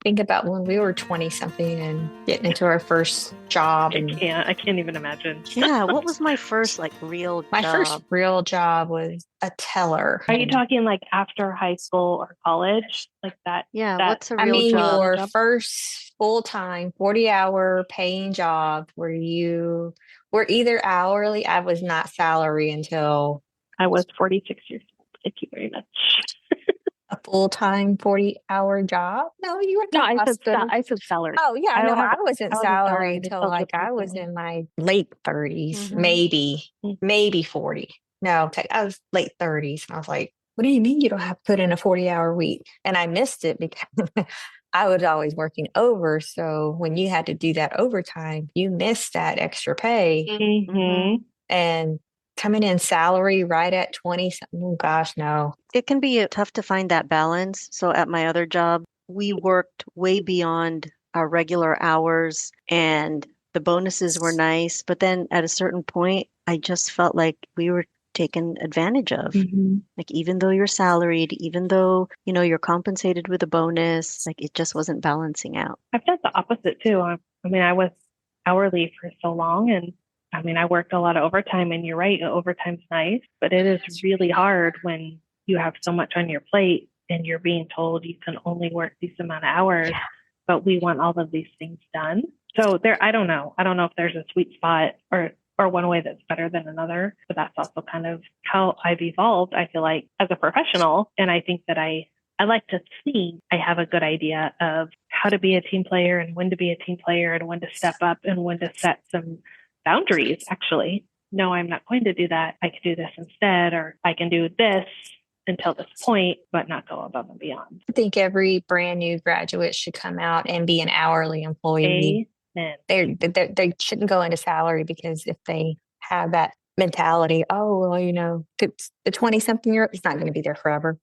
think about when we were 20 something and getting into our first job. And I can't even imagine. Yeah, what was my first real my first job? real job was a teller. Are you talking like after high school or college? Like that? Yeah, That what's a I real mean, job? your first full-time 40-hour paying job where you were either hourly. I was not salary until I was 46 years old. Thank you very much. a full-time 40-hour job. No, you were at No, the hospital. I said salary. Oh yeah, I no, don't have. I wasn't I wasn't salary salaried until until like just I was recently. in my late 30s, Mhm. maybe 40. No, I was late 30s. And I was like, what do you mean you don't have to put in a 40-hour week? And I missed it because I was always working over. So when you had to do that overtime, you missed that extra pay. Mm-hmm. And coming in salary right at 20 something, oh gosh, no. It can be tough to find that balance. So at my other job, we worked way beyond our regular hours and the bonuses were nice. But then at a certain point, I just felt like we were taken advantage of. Mm-hmm. Like even though you're salaried, even though, you're compensated with a bonus, like it just wasn't balancing out. I've done the opposite too. I mean, I was hourly for so long, and I mean, I worked a lot of overtime. And you're right, overtime's nice, but it is really hard when you have so much on your plate and you're being told you can only work these amount of hours, Yeah. but we want all of these things done. So there, I don't know. I don't know if there's a sweet spot or one way that's better than another, but that's also kind of how I've evolved, I feel like, as a professional. And I think that I like to think I have a good idea of how to be a team player and when to be a team player and when to step up and when to set some boundaries, actually. No, I'm not going to do that. I could do this instead, or I can do this until this point, but not go above and beyond. I think every brand new graduate should come out and be an hourly employee. Amen. They shouldn't go into salary because if they have that mentality, oh, well, the 20 something year old is not going to be there forever.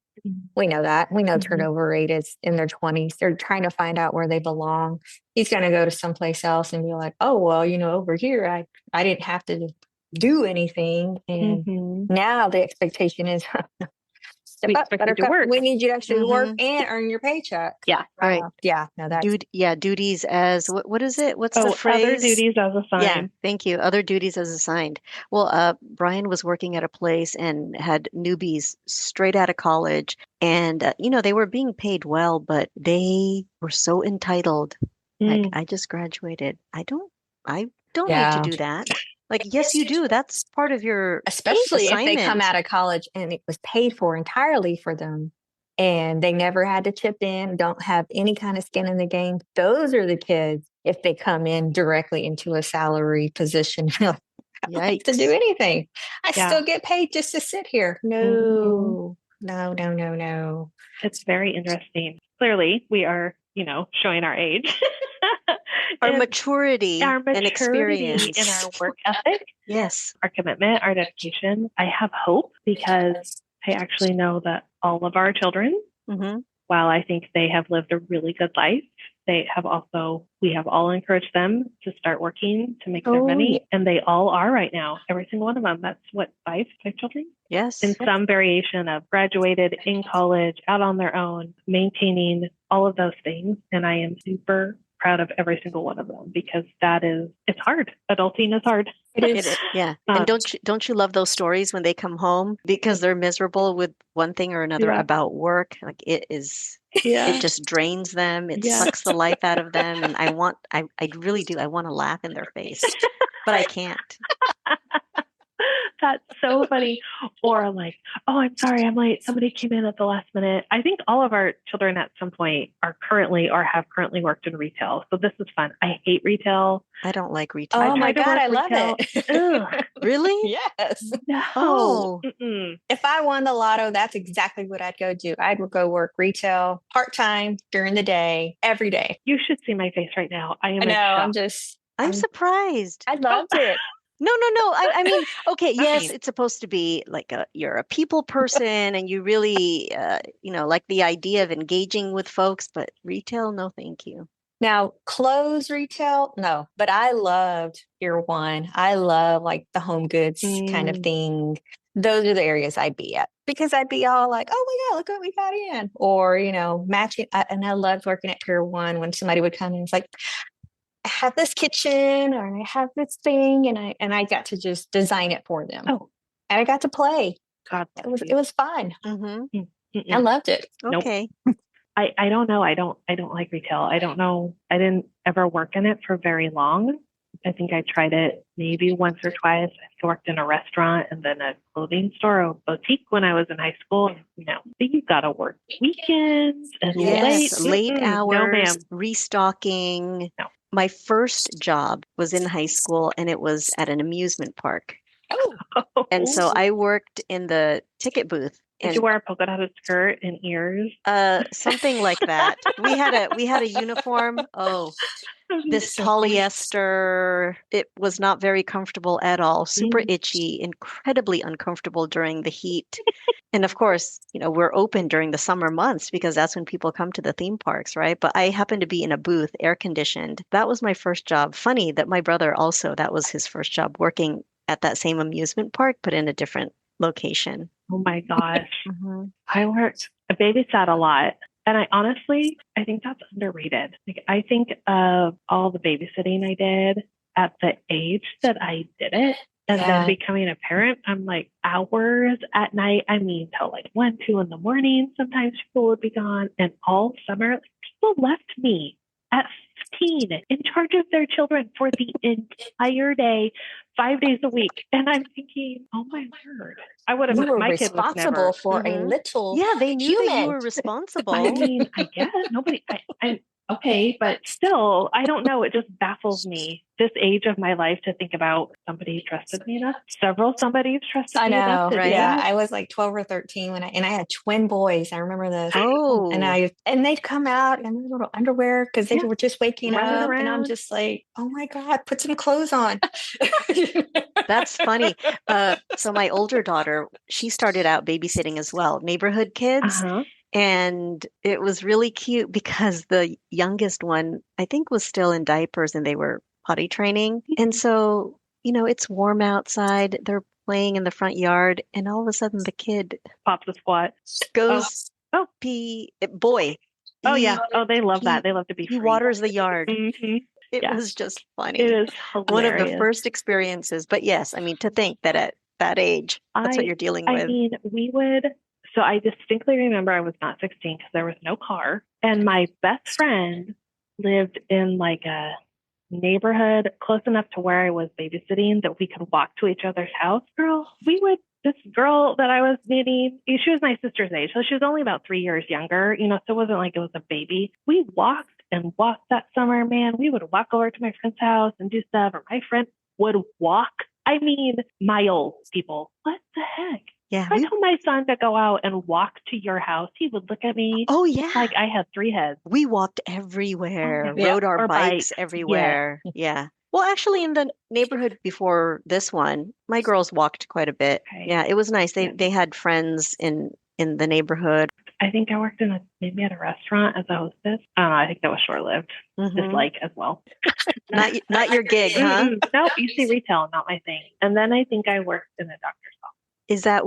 We know that. We know turnover rate is in their 20s. They're trying to find out where they belong. He's going to go to someplace else and be like, oh, well, over here, I didn't have to do anything. And now the expectation is step We up, expect you to buttercup. work. We need you to actually work Mhm. and earn your paycheck. Yeah. All right. Yeah, no, that's Duties as what is it? What's the Other phrase? duties as Yeah, assigned. thank you. Other duties as assigned. Well, Brian was working at a place and had newbies straight out of college, and they were being paid well, but they were so entitled. Like, I just graduated. I don't need to yeah. do that. Like, yes, you do. That's part of your Especially if they come assignment. out of college and it was paid for entirely for them and they never had to chip in, don't have any kind of skin in the game. Those are the kids, if they come in directly into a salary position, I don't have to do Yikes. anything. I Yeah. still get paid just to sit here. No, no, no, no, no. It's very interesting. Clearly, we are, showing our age. Our And maturity our and maturity experience. in our work ethic, Yes. our commitment, our dedication. I have hope because I actually know that all of our children, Mm-hmm. while I think they have lived a really good life, we have all encouraged them to start working to make their money. And they all are right now, every single one of them. That's what, five children? Yes. In some variation of graduated, in college, out on their own, maintaining all of those things. And I am super proud of every single one of them because it's hard. Adulting is hard. It It is. is, yeah. And don't you love those stories when they come home because they're miserable with one thing or another Yeah. about work? Like it just drains them. It sucks the life out of them. And I really do. I want to laugh in their face, but I can't. That's so funny. Or like, oh, I'm sorry, I'm late. Somebody came in at the last minute. I think all of our children at some point are currently or have currently worked in retail. So this is fun. I hate retail. I don't like retail. Oh my tried to God, work I love retail. it. Ugh, Really? Yes. no. Oh. Mm-mm. If I won the lotto, that's exactly what I'd go do. I'd go work retail part-time during the day, every day. You should see my face right now. I am I in know, shock. I'm surprised. I loved it. No, no, no. I mean, okay, yes, it's supposed to be like you're a people person and you really, like the idea of engaging with folks, but retail, no, thank you. Now, clothes retail, no, but I loved year one. I love like the home goods kind of thing. those are the areas I'd be at because I'd be all like, oh my God, look what we got in. Or, matching. And I loved working at Pier 1 when somebody would come and it's like, I have this kitchen or I have this thing and I got to just design it for them. Oh, and I got to play. God. It was fun. Mm-hmm. I loved it. Nope. Okay. I don't know. I don't like retail. I don't know. I didn't ever work in it for very long. I think I tried it maybe once or twice. I worked in a restaurant and then a clothing store, a boutique when I was in high school. But you got to work weekends and Yes, late. late hours, No, ma'am. restocking. No. My first job was in high school and it was at an amusement park. Oh, And so I worked in the ticket booth. Did you wear a polka dotted skirt and ears? Something like that. We had a uniform. Oh, this polyester. It was not very comfortable at all. Super itchy, incredibly uncomfortable during the heat. And of course, we're open during the summer months because that's when people come to the theme parks, right? But I happened to be in a booth, air conditioned. That was my first job. Funny that my brother also, that was his first job working at that same amusement park, but in a different location. Oh my gosh. Mm-hmm. I babysat a lot. And I think that's underrated. Like, I think of all the babysitting I did at the age that I did it. And then becoming a parent, I'm like hours at night. I mean, till like 1, 2 in the morning. Sometimes people would be gone. And all summer, people left me at 15 in charge of their children for the entire day, 5 days a week. And I'm thinking, oh my word, I would have. you were My kid was never. responsible for a little Yeah, they knew that you human. were responsible. I mean, I guess nobody. Okay, but still, I don't know. It just baffles me this age of my life to think about somebody trusted me enough. Several somebody's trusted me enough to do right? Yeah, that. I was like 12 or 13 and I had twin boys. I remember this. Oh, And they'd come out in their little underwear because they were just waking Running up, and I'm around. just like, oh my God, put some clothes on. that's funny. So my older daughter, she started out babysitting as well, neighborhood kids. Uh-huh. And it was really cute because the youngest one, I think, was still in diapers and they were potty training. And so, it's warm outside. They're playing in the front yard. And all of a sudden, the kid Pops a squat. goes Oh. pee. Boy. Oh, yeah. Oh, they love that. They love to be He free. waters the yard. Mm-hmm. It Yeah. was just funny. It is hilarious. One of the first experiences. But yes, I mean, to think that at that age, that's what you're dealing with. I mean, so I distinctly remember I was not 16 because there was no car. And my best friend lived in like a neighborhood close enough to where I was babysitting that we could walk to each other's house. This girl that I was meeting, she was my sister's age. So she was only about 3 years younger, so it wasn't like it was a baby. We walked and walked that summer, man. We would walk over to my friend's house and do stuff, or my friend would walk. I mean, miles, people. What the heck? Yeah. If I told my son to go out and walk to your house, he would look at me. Oh, yeah. Like I had 3 heads. We walked everywhere, Yeah. rode our Or bikes bikes. everywhere. Yeah. Well, actually, in the neighborhood before this one, my girls walked quite a bit. Okay. Yeah, it was nice. Yeah. They had friends in the neighborhood. I think I worked maybe at a restaurant as a hostess. I think that was short-lived. Dislike as well. Not your gig, huh? No, you see retail, not my thing. And then I think I worked in a doctor's office. Is that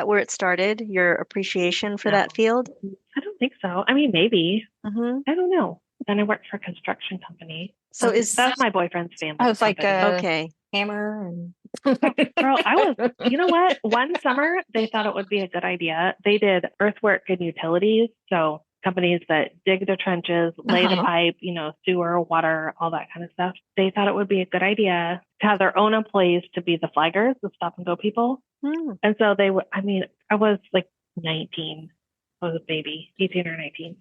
where it started? Your appreciation for that field? I don't think so. I mean, maybe. Mm-hmm. I don't know. Then I worked for a construction company. So that's my boyfriend's family. I was like, okay. Hammer and girl, you know what? One summer they thought it would be a good idea. They did earthwork and utilities. So companies that dig the trenches, lay the pipe, sewer, water, all that kind of stuff. They thought it would be a good idea to have their own employees to be the flaggers, the stop and go people. And so I was like 19. I was a baby, 18 or 19.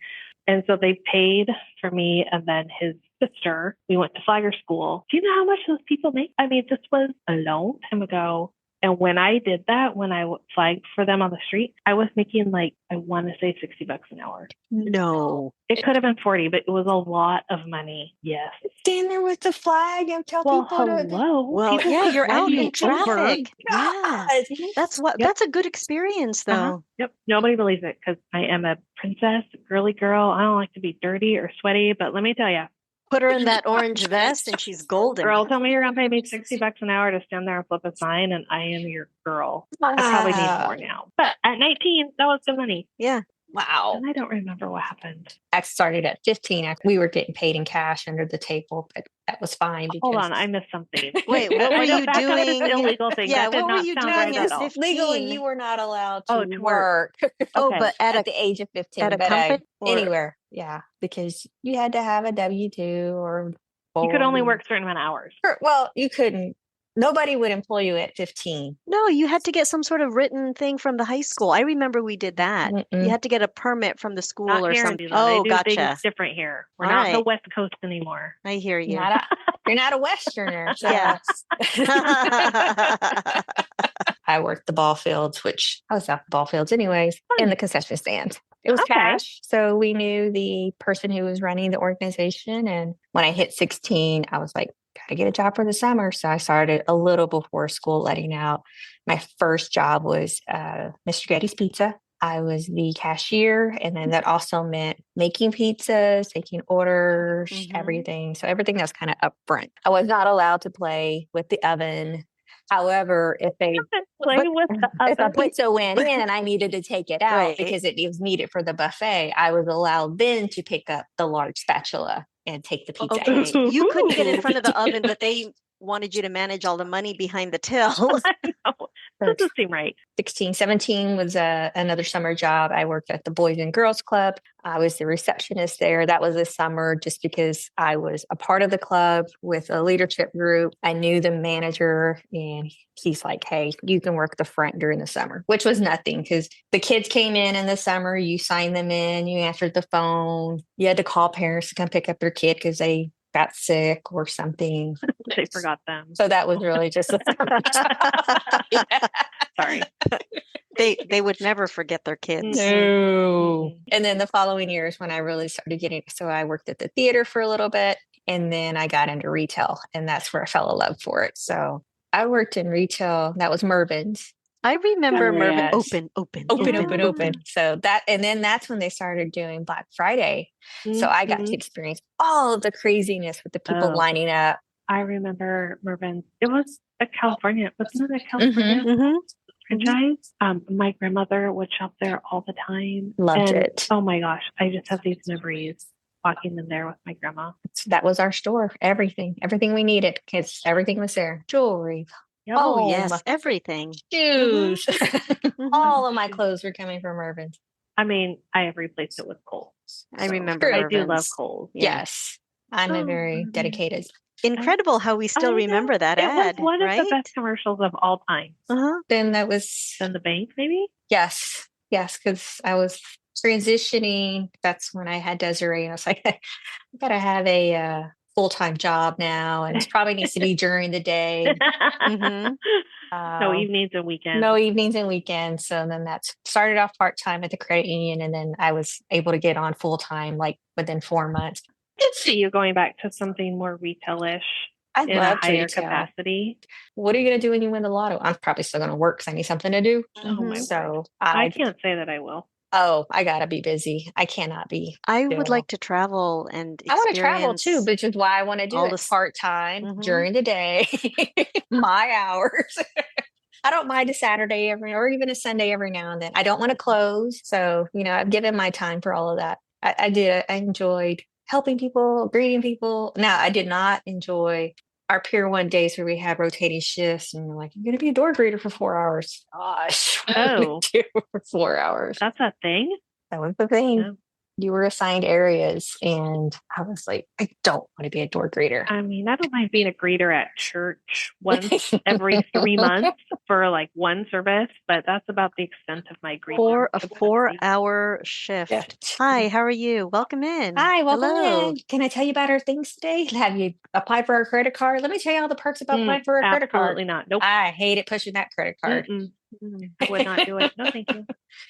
And so they paid for me and then his sister. We went to flagger school. Do you know how much those people make? I mean, this was a long time ago. And when I did that, when I flagged for them on the street, I was making like, I want to say $60 an hour. No. It could have been 40, but it was a lot of money. Yes. Stand there with the flag and tell people hello. Well, people yeah, you're out in over. traffic. Yeah. That's a good experience though. Yep. Nobody believes it because I am a princess, girly girl. I don't like to be dirty or sweaty, but let me tell you, Put her in that orange vest and she's golden. Girl, tell me you're gonna pay me $60 an hour to stand there and flip a sign, and I am your girl. I probably need more now, but at 19, that was good money. Yeah. Wow. And I don't remember what happened. I started at 15. We were getting paid in cash under the table, but that was fine. Because Hold on, I missed something. Wait, what were you That sounded doing? illegal thing. Yeah, That did what were not you sound doing right at at all. 15? legally, you were not allowed to to work Oh, Okay. but at the age of 15. at a but company or anywhere. Yeah, because you had to have a W-2 or You could only 40. work a certain amount of hours. Well, you couldn't. Nobody would employ you at 15. No, you had to get some sort of written thing from the high school. I remember we did that. You Mm-mm. had to get a permit from the school Not or here in something. New Zealand. They Oh, do gotcha. things different here. We're All not the right. West Coast anymore. I hear you. You're not a Westerner. So. Yeah. I worked the ball fields, which I was out the ball fields anyways, in the concession stand. It was Okay. cash. So we knew the person who was running the organization. And when I hit 16, I was like, gotta get a job for the summer. So I started a little before school letting out. My first job was Mr. Getty's Pizza. I was the cashier. And then that also meant making pizzas, taking orders, Mhm. everything. So everything that was kind of upfront. I was not allowed to play with the oven. However, if a pizza went in and I needed to take it out Right. because it was needed for the buffet, I was allowed then to pick up the large spatula and take the pizza Okay. out. You couldn't get in front of the oven, but they wanted you to manage all the money behind the till. I know. Doesn't seem right. 16, 17 was another summer job. I worked at the Boys and Girls Club. I was the receptionist there. That was a summer just because I was a part of the club with a leadership group. I knew the manager and he's like, hey, you can work the front during the summer, which was nothing because the kids came in the summer. You signed them in, you answered the phone. You had to call parents to come pick up their kid because they got sick or something. They forgot them. So that was really just a summer job. Sorry. They would never forget their kids. No. And then the following years when I really started getting, so I worked at the theater for a little bit and then I got into retail and that's where I fell in love for it. So I worked in retail. That was Mervyn's. I remember Mervyn Yes. open. So and then that's when they started doing Black Friday. So I got to experience all of the craziness with the people Oh. lining up. I remember Mervyn. It was a California. Wasn't it a California Mhm. franchise? My grandmother would shop there all the time. Loved And, it. Oh my gosh. I just have these memories walking in there with my grandma. That was our store. Everything we needed because everything was there. Jewelry, Yep. Oh, home, yes, everything. shoes. Mhm. All of my clothes were coming from Mervyn's. I mean, I have replaced it with Kohl's. I So remember true. I do love Mervyn's. Kohl's. Yeah. Yes. I'm a very Mervyn's. dedicated. Incredible how we still I remember know. that It ad, was one right? of the best commercials of all time. Uh-huh. Then that was, Than the bank, maybe? yes, because I was transitioning. That's when I had Desiree. And I was like, I gotta have a full-time job now. And it probably needs to be during the day. Mhm. No evenings and weekends. No evenings and weekends. So then that's started off part-time at the credit union. And then I was able to get on full-time like within 4 months. I could see you going back to something more retail-ish I in a loved higher retail. capacity. What are you going to do when you win the lotto? I'm probably still going to work because I need something to do. Oh my Mhm. So I can't say that I will. I gotta be busy. I cannot be. I doing would like to travel and I want to travel too, experience which is why I want to do all it this- part time Mhm. during the day, my hours. I don't mind a Saturday or even a Sunday every now and then. I don't want to close, so I've given my time for all of that. I did. I enjoyed helping people, greeting people. Now, I did not enjoy our Pier 1 days where we had rotating shifts and we're like, you're going to be a door greeter for 4 hours. Gosh, what do we Oh. do for 4 hours? That's a thing? That was the thing. Yeah. You were assigned areas, and I was like, I don't want to be a door greeter. I mean, I don't mind being a greeter at church once every 3 months for like one service, but that's about the extent of my greeting. for a capacity. 4-hour shift. Hi, how are you? Welcome in. Hi, welcome Hello. in. Can I tell you about our things today? Have you applied for our credit card? Let me tell you all the perks about applying for our credit card. Absolutely not. Nope. I hated pushing that credit card I would not do it. No, thank you.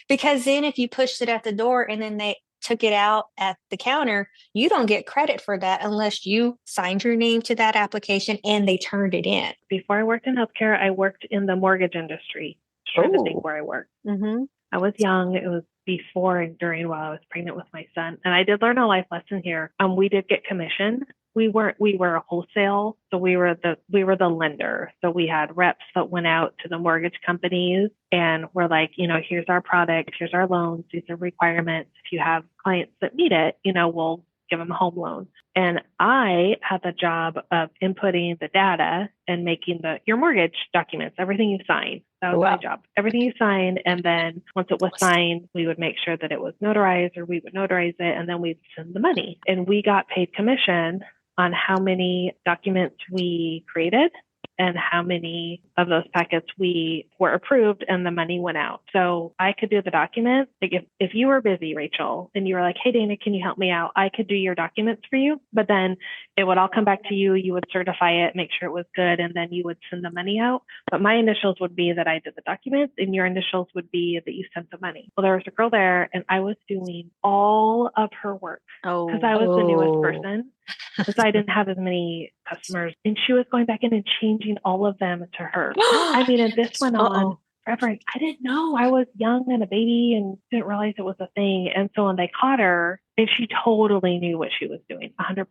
because then if you pushed it at the door and then they took it out at the counter, you don't get credit for that unless you signed your name to that application and they turned it in. Before I worked in healthcare, I worked in the mortgage industry. Just trying to Oh. think where I worked. Mhm. I was young. It was before and during while I was pregnant with my son. And I did learn a life lesson here. We did get commission we were a wholesale. So we were the lender. So we had reps that went out to the mortgage companies and we're like, here's our product, here's our loans, these are requirements. If you have clients that need it, we'll give them a home loan. And I had the job of inputting the data and making your mortgage documents, everything you sign. That was my job. Everything you signed. And then once it was signed, we would make sure that it was notarized, or we would notarize it, and then we'd send the money. And we got paid commission on how many documents we created and how many of those packets we were approved and the money went out. So I could do the documents. Like if you were busy, Rachel, and you were like, hey, Dana, can you help me out? I could do your documents for you, but then it would all come back to you. You would certify it, make sure it was good, and then you would send the money out. But my initials would be that I did the documents, and your initials would be that you sent the money. Well, there was a girl there, and I was doing all of her work because I was the newest person. Because I didn't have as many customers, and she was going back in and changing all of them to her. I mean, and this went on forever. I didn't know. I was young and a baby and didn't realize it was a thing. And so when they caught her, and she totally knew what she was doing, 100%.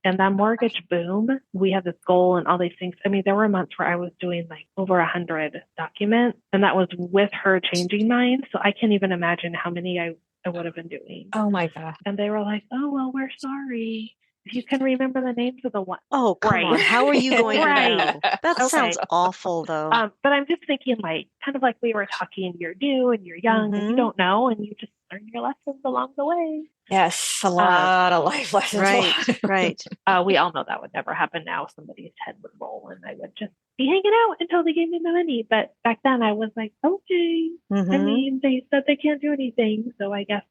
And that mortgage boom, we had this goal and all these things. I mean, there were months where I was doing like over 100 documents, and that was with her changing mine. So I can't even imagine how many I would have been doing. Oh my God. And they were like, oh, well, we're sorry. If you can remember the names of the one. Oh, come on. How are you going to know? That sounds awful, though. But I'm just thinking, like, kind of like we were talking, you're new and you're young and you don't know, and you just learn your lessons along the way. Yes, a lot of life lessons. Right. We all know that would never happen now. Somebody's head would roll and I would just be hanging out until they gave me the money. But back then I was like, okay. I mean, they said they can't do anything. So I guess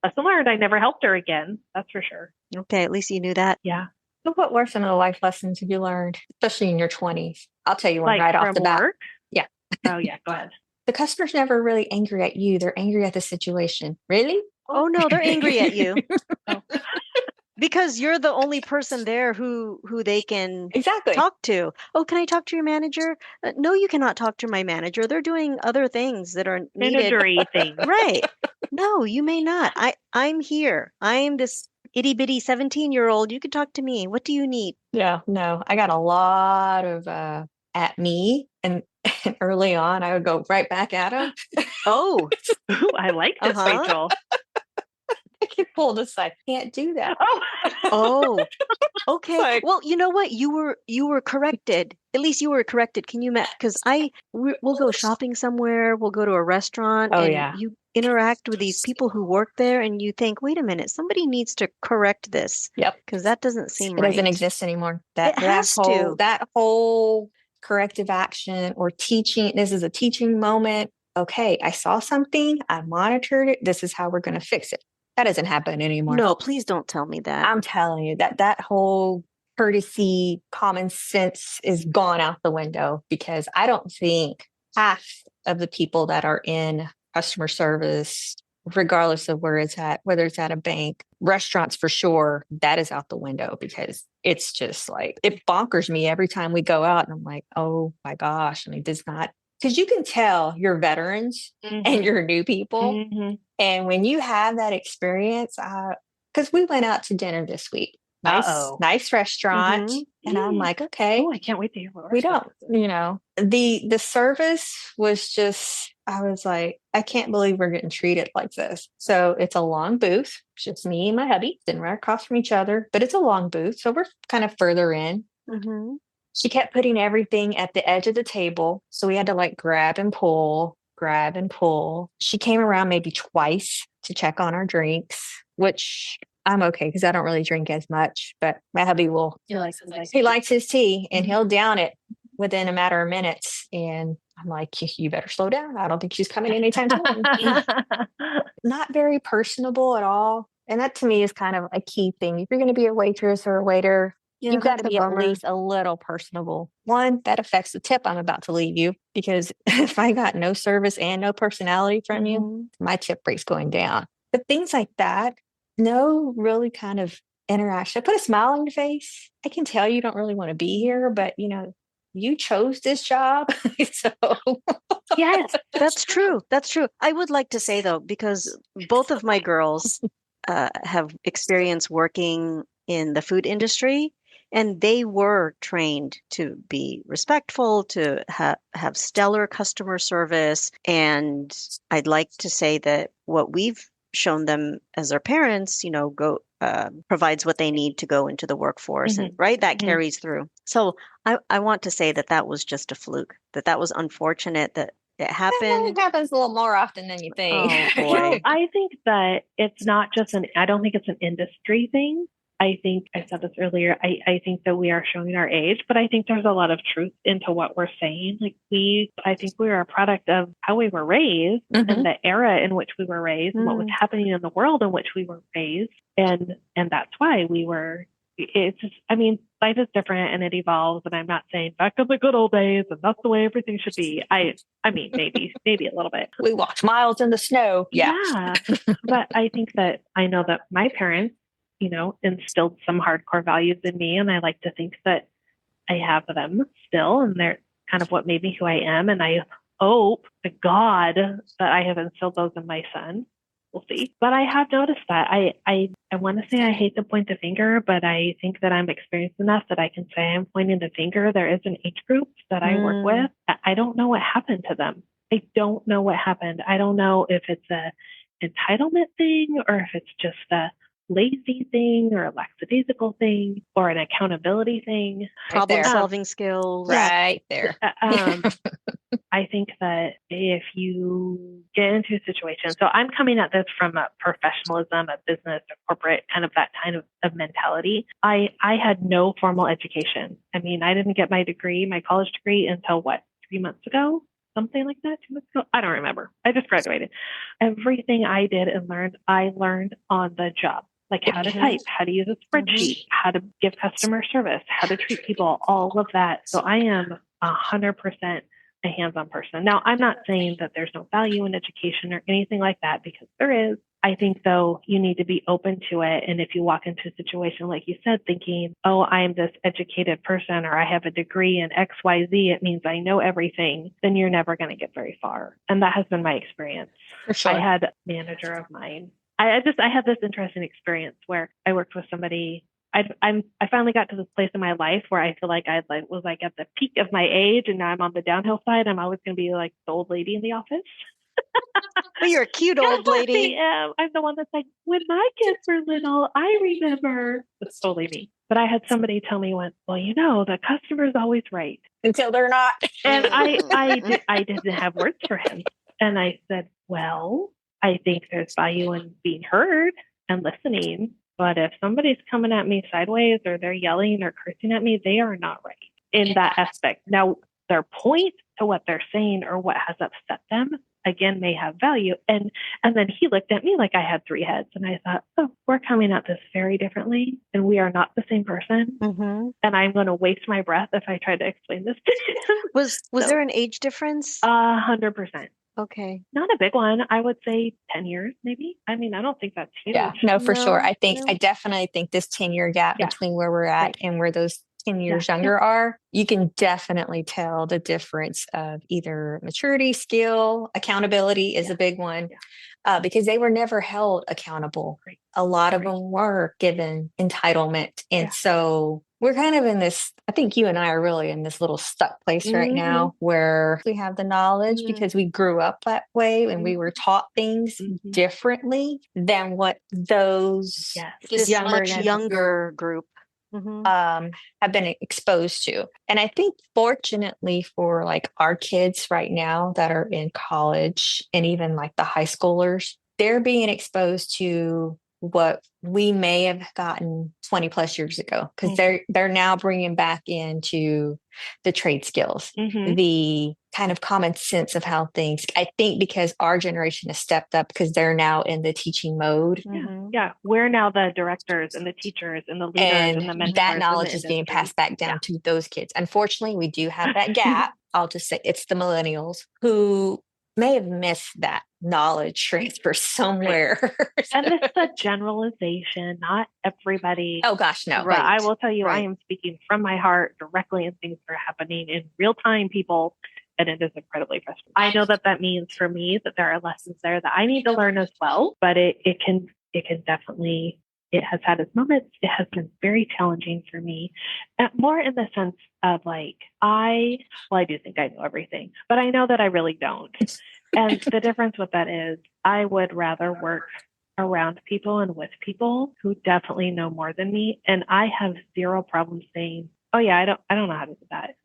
lesson learned. I never helped her again. That's for sure. Okay, at least you knew that. Yeah. So what were some of the life lessons you learned, especially in your 20s? I'll tell you one like right off the bat. Work? Yeah. Oh, yeah. Go ahead. The customer's never really angry at you. They're angry at the situation. Really? Oh, no, they're angry at you. Because you're the only person there who they can talk to. Oh, can I talk to your manager? No, you cannot talk to my manager. They're doing other things that are needed. Managery things. Right. No, you may not. I'm here. I'm this itty bitty 17-year-old. You can talk to me. What do you need? Yeah, no, I got a lot of at me, and early on I would go right back at him. Oh, ooh, I like this, Rachel. I can pull this side. Can't do that. Oh, okay. Like, well, you know what? You were corrected. At least you were corrected. Can you because we'll go shopping somewhere. We'll go to a restaurant, and you interact with these people who work there, and you think, wait a minute, somebody needs to correct this. Yep, because that doesn't seem right. It doesn't exist anymore. That whole corrective action or teaching. This is a teaching moment. Okay, I saw something. I monitored it. This is how we're going to fix it. That doesn't happen anymore. No, please don't tell me that. I'm telling you that whole courtesy, common sense is gone out the window, because I don't think half of the people that are in customer service, regardless of where it's at, whether it's at a bank, restaurants for sure, that is out the window, because it's just like, it bonkers me every time we go out and I'm like, oh my gosh. I mean, because you can tell you're veterans and you're new people. And when you have that experience, because we went out to dinner this week, nice restaurant. And I'm like, okay. Oh, I can't wait to hear what we don't, the service was just, I was like, I can't believe we're getting treated like this. So it's a long booth. It's just me and my hubby sitting right across from each other, but it's a long booth. So we're kind of further in. She kept putting everything at the edge of the table. So we had to like grab and pull. She came around maybe twice to check on our drinks, which I'm okay because I don't really drink as much, but my hubby will. He likes his tea and he'll down it within a matter of minutes. And I'm like, you better slow down. I don't think she's coming anytime soon. Not very personable at all. And that to me is kind of a key thing. If you're going to be a waitress or a waiter, you've got to be at least a little personable. One, that affects the tip I'm about to leave you, because if I got no service and no personality from you, my tip rate's going down. But things like that, no really kind of interaction. Put a smile on your face. I can tell you don't really want to be here, but you chose this job. So yes, that's true. That's true. I would like to say though, because both of my girls have experience working in the food industry. And they were trained to be respectful, to have stellar customer service. And I'd like to say that what we've shown them as their parents, go provides what they need to go into the workforce, and right, that carries through. So I want to say that was just a fluke, that was unfortunate that it happened. It happens a little more often than you think. Oh Well, boy. I think that it's not just I don't think it's an industry thing. I think I said this earlier. I think that we are showing our age, but I think there's a lot of truth into what we're saying. Like I think we are a product of how we were raised and the era in which we were raised and what was happening in the world in which we were raised. And that's why it's just, I mean, life is different and it evolves. And I'm not saying back to the good old days and that's the way everything should be. I mean, maybe a little bit. We walked miles in the snow. Yeah. But I think that I know that my parents, instilled some hardcore values in me. And I like to think that I have them still. And they're kind of what made me who I am. And I hope to God that I have instilled those in my son. We'll see. But I have noticed that I want to say I hate to point the finger, but I think that I'm experienced enough that I can say I'm pointing the finger. There is an age group that I work with. I don't know what happened to them. I don't know what happened. I don't know if it's a entitlement thing or if it's just a lazy thing or a lackadaisical thing or an accountability thing. Problem solving skills. Right there. I think that if you get into a situation, so I'm coming at this from a professionalism, a business, a corporate, kind of that kind of mentality. I had no formal education. I mean, I didn't get my college degree until 3 months ago? Something like that, 2 months ago? I don't remember. I just graduated. Everything I did and learned, I learned on the job. Like how to type, how to use a spreadsheet, how to give customer service, how to treat people, all of that. So I am 100% a hands-on person. Now, I'm not saying that there's no value in education or anything like that, because there is. I think, though, you need to be open to it. And if you walk into a situation, like you said, thinking, oh, I'm this educated person or I have a degree in X, Y, Z, it means I know everything, then you're never going to get very far. And that has been my experience. For sure. I had a manager of mine. I had this interesting experience where I worked with somebody. I finally got to this place in my life where I feel like I was like at the peak of my age, and now I'm on the downhill side. I'm always going to be like the old lady in the office. Well, you're a cute old lady. I'm the one that's like, when my kids were little, I remember. It's totally me. But I had somebody tell me once, well, the customer's always right until they're not. And I didn't have words for him. And I said, well, I think there's value in being heard and listening. But if somebody's coming at me sideways or they're yelling or cursing at me, they are not right in that aspect. Now, their point to what they're saying or what has upset them, again, may have value. And then he looked at me like I had three heads. And I thought, oh, we're coming at this very differently. And we are not the same person. Mm-hmm. And I'm going to waste my breath if I try to explain this to him. Was there an age difference? 100%. Okay. Not a big one. I would say 10 years, maybe. I mean, I don't think that's huge. Yeah, no, for sure. I definitely think this 10-year gap between where we're at and where those 10 years younger are, you can definitely tell the difference of either maturity, skill, accountability is a big one. Because they were never held accountable. Right. A lot of them were given entitlement. And so we're kind of in this, I think you and I are really in this little stuck place right now where we have the knowledge because we grew up that way and we were taught things differently than what those this much younger group have been exposed to. And I think fortunately for like our kids right now that are in college and even like the high schoolers, they're being exposed to what we may have gotten 20 plus years ago, because they're now bringing back into the trade skills, the kind of common sense of how things, I think because our generation has stepped up because they're now in the teaching mode. Yeah. We're now the directors and the teachers and the leaders and the mentors. That knowledge is being passed back down to those kids. Unfortunately, we do have that gap. I'll just say it's the millennials who may have missed that knowledge transfer somewhere. And it's a generalization, not everybody. Oh gosh, no. But I will tell you, I am speaking from my heart directly, and things are happening in real time, people. And it is incredibly frustrating. I know that means for me that there are lessons there that I need to learn as well, but it can definitely it has had its moments. It has been very challenging for me, more in the sense of like, I do think I know everything, but I know that I really don't. And the difference with that is I would rather work around people and with people who definitely know more than me. And I have zero problem saying, oh yeah, I don't know how to do that.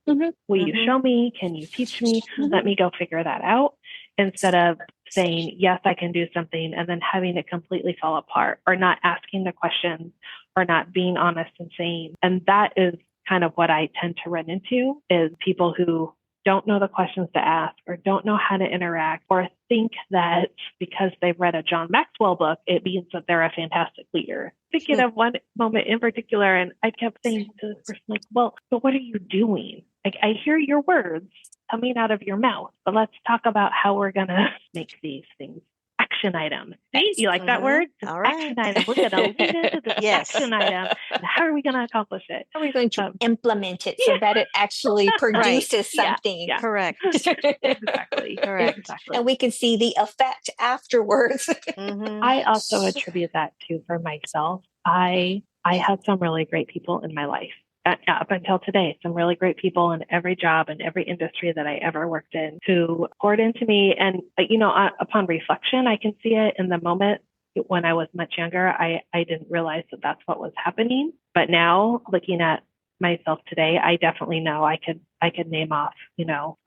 Will you show me? Can you teach me? Let me go figure that out. Instead of saying, yes, I can do something, and then having it completely fall apart, or not asking the questions, or not being honest and saying. And that is kind of what I tend to run into, is people who don't know the questions to ask, or don't know how to interact, or think that because they've read a John Maxwell book, it means that they're a fantastic leader. Thinking of one moment in particular, and I kept saying to this person, like, well, but what are you doing? Like, I hear your words coming out of your mouth, but let's talk about how we're going to make these things action items. See, you like that word? All right. Action item. We're going to lean into this action item. And how are we going to accomplish it? How are we going to implement it so that it actually produces something? Yeah. Correct. Exactly. Correct. Exactly. And we can see the effect afterwards. I also attribute that to, for myself, I had some really great people in my life. Up until today, some really great people in every job and every industry that I ever worked in who poured into me. And, upon reflection, I can see it. In the moment when I was much younger, I didn't realize that that's what was happening. But now, looking at myself today, I definitely know I could name off,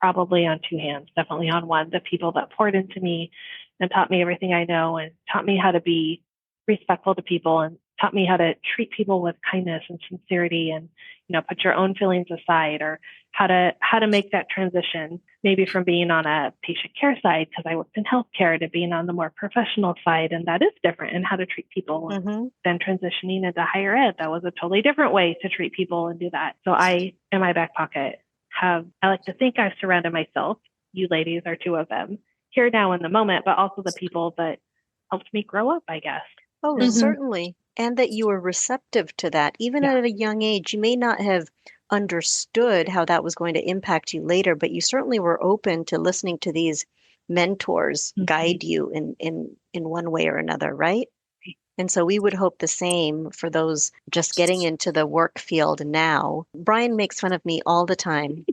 probably on two hands, definitely on one, the people that poured into me and taught me everything I know, and taught me how to be respectful to people, and taught me how to treat people with kindness and sincerity, and put your own feelings aside, or how to make that transition, maybe from being on a patient care side, because I worked in healthcare, to being on the more professional side, and that is different, and how to treat people. And then transitioning into higher ed, that was a totally different way to treat people and do that. So I, in my back pocket, I like to think I've surrounded myself, you ladies are two of them, here now in the moment, but also the people that helped me grow up, I guess. Oh, certainly. And that you were receptive to that. Even at a young age, you may not have understood how that was going to impact you later, but you certainly were open to listening to these mentors guide you in one way or another, right? And so we would hope the same for those just getting into the work field now. Brian makes fun of me all the time.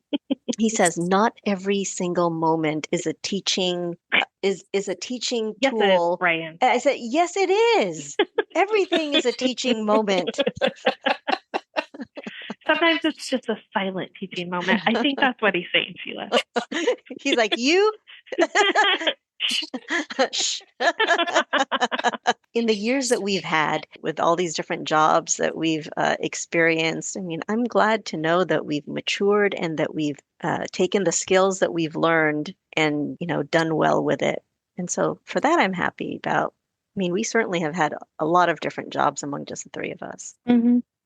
He says, not every single moment is a teaching a teaching Yes, tool. it is, Brian. I said, yes, it is. Everything is a teaching moment. Sometimes it's just a silent teaching moment. I think that's what he's saying, Sheila. He's like, you? In the years that we've had with all these different jobs that we've experienced, I mean, I'm glad to know that we've matured and that we've taken the skills that we've learned and, done well with it. And so for that, I'm happy about. I mean, we certainly have had a lot of different jobs among just the three of us.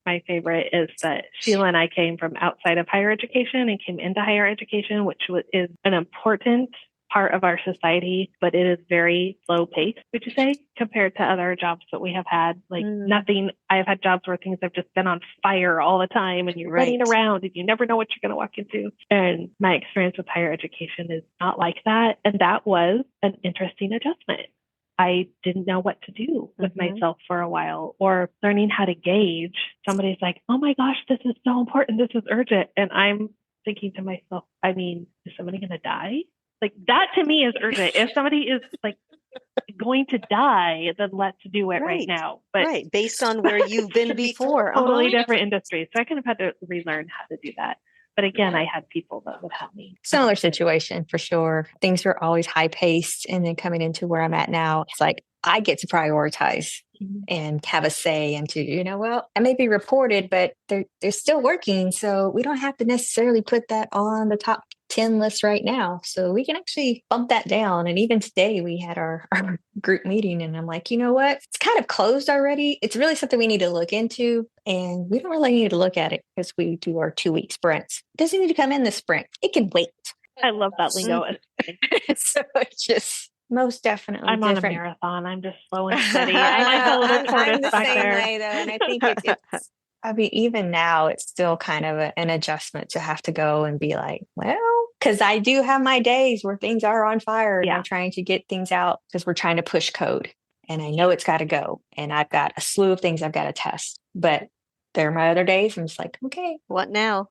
My favorite is that Sheila and I came from outside of higher education and came into higher education, which is an important part of our society, but it is very slow paced, would you say, compared to other jobs that we have had. Like nothing, I've had jobs where things have just been on fire all the time, and you're running around and you never know what you're going to walk into. And my experience with higher education is not like that. And that was an interesting adjustment. I didn't know what to do with myself for a while, or learning how to gauge. Somebody's like, oh my gosh, this is so important. This is urgent. And I'm thinking to myself, I mean, is somebody going to die? Like, that to me is urgent. If somebody is like going to die, then let's do it right now. But based on where you've been before. Totally different industries. So I kind of had to relearn how to do that. But again, I had people that would help me. Similar situation for sure. Things were always high paced. And then coming into where I'm at now, it's like I get to prioritize and have a say into, well, I may be reported, but they're still working. So we don't have to necessarily put that on the top 10 list right now. So we can actually bump that down. And even today we had our group meeting, and I'm like, you know what? It's kind of closed already. It's really something we need to look into. And we don't really need to look at it because we do our 2-week sprints. It doesn't need to come in this sprint. It can wait. I love that lingo. So it's just most definitely I'm different. on a marathon. I'm just slow and steady. I'm like a little tortoise the back same there. way, though. And I think it's I mean, even now, it's still kind of an adjustment to have to go and be like, well, because I do have my days where things are on fire and I'm trying to get things out because we're trying to push code. and I know it's got to go. And I've got a slew of things I've got to test. But there are my other days. I'm just like, okay, What now?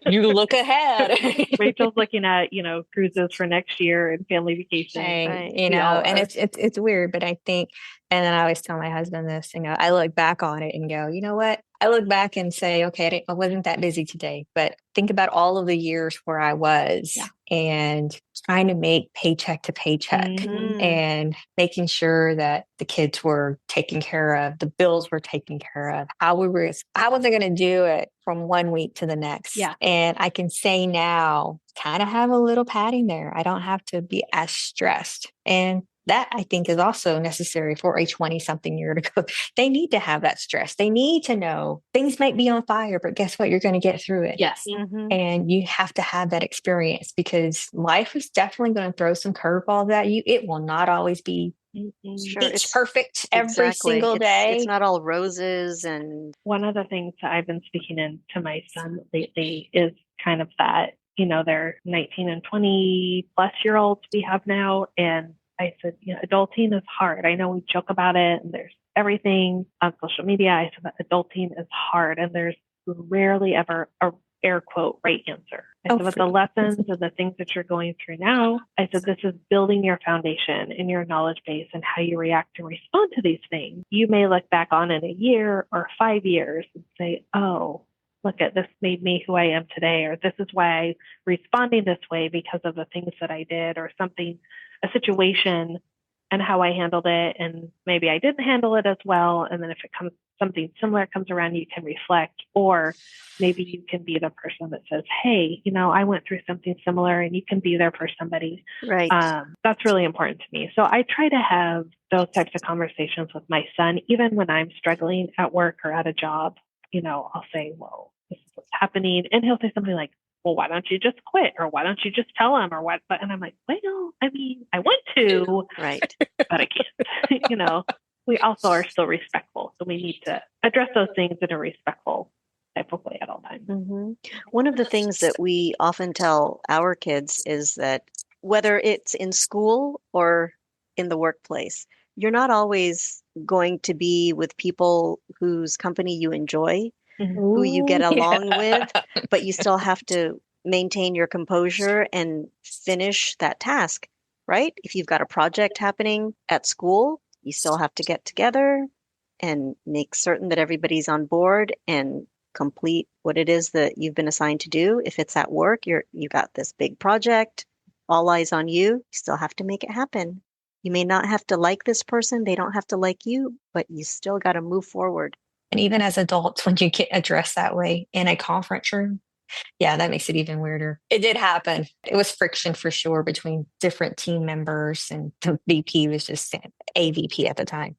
you look ahead. Rachel's looking at, cruises for next year and family vacations. Right. We all And are. it's weird, but I think, and then I always tell my husband this, I look back on it and go, you know what? I look back and say, okay, I wasn't that busy today, but think about all of the years where I was and trying to make paycheck to paycheck and making sure that the kids were taken care of, the bills were taken care of, how was I going to do it from one week to the next. Yeah. And I can say now, kind of have a little padding there. I don't have to be as stressed. And that I think is also necessary for a 20-something year to go. They need to have that stress. They need to know things might be on fire, but guess what? You're going to get through it. Yes. And you have to have that experience because life is definitely going to throw some curveballs at you. It will not always be Sure, peach perfect every exactly. single day. It's not all roses. And one of the things that I've been speaking into my son lately is kind of that, they're 19 and 20 plus year olds we have now. And I said, adulting is hard. I know we joke about it and there's everything on social media. I said that adulting is hard and there's rarely ever a air quote right answer. I said, but the lessons and the things that you're going through now, I said, this is building your foundation and your knowledge base and how you react and respond to these things. You may look back on in a year or 5 years and say, oh, look at this made me who I am today, or this is why I'm responding this way because of the things that I did or something, a situation and how I handled it. And maybe I didn't handle it as well. And then if something similar comes around, you can reflect, or maybe you can be the person that says, hey, I went through something similar, and you can be there for somebody. right. That's really important to me. So I try to have those types of conversations with my son, even when I'm struggling at work or at a job. I'll say, well, this is what's happening. And he'll say something like, well, why don't you just quit? Or why don't you just tell him? Or what? And I'm like, well, I want to, Right. but I can't. We also are still respectful. So we need to address those things in a respectful type of way at all times. One of the things that we often tell our kids is that whether it's in school or in the workplace, you're not always going to be with people whose company you enjoy, who you get along with, but you still have to maintain your composure and finish that task, right? If you've got a project happening at school, you still have to get together and make certain that everybody's on board and complete what it is that you've been assigned to do. If it's at work, you got this big project, all eyes on you. You still have to make it happen. You may not have to like this person, they don't have to like you, but you still got to move forward. And even as adults, when you get addressed that way in a conference room, that makes it even weirder. It did happen. It was friction for sure between different team members, and the VP was just a VP at the time.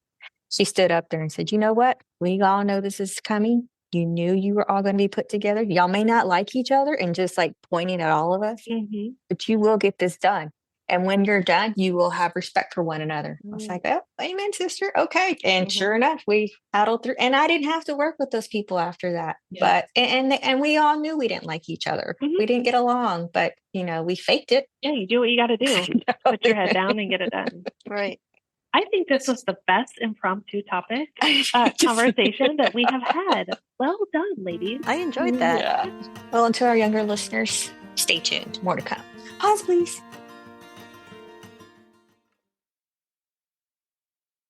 She stood up there and said, you know what? We all know this is coming. You knew you were all going to be put together. Y'all may not like each other, and just like pointing at all of us, but you will get this done. And when you're done, you will have respect for one another. I was like, oh, amen, sister. Okay. And sure enough, we paddled through. And I didn't have to work with those people after that. But, and we all knew we didn't like each other. We didn't get along, but, we faked it. Yeah, you do what you got to do. Put your head down and get it done. Right. I think this was the best impromptu topic conversation that we have had. Well done, ladies. I enjoyed that. Yeah. Well, and to our younger listeners, stay tuned. More to come. Pause, please.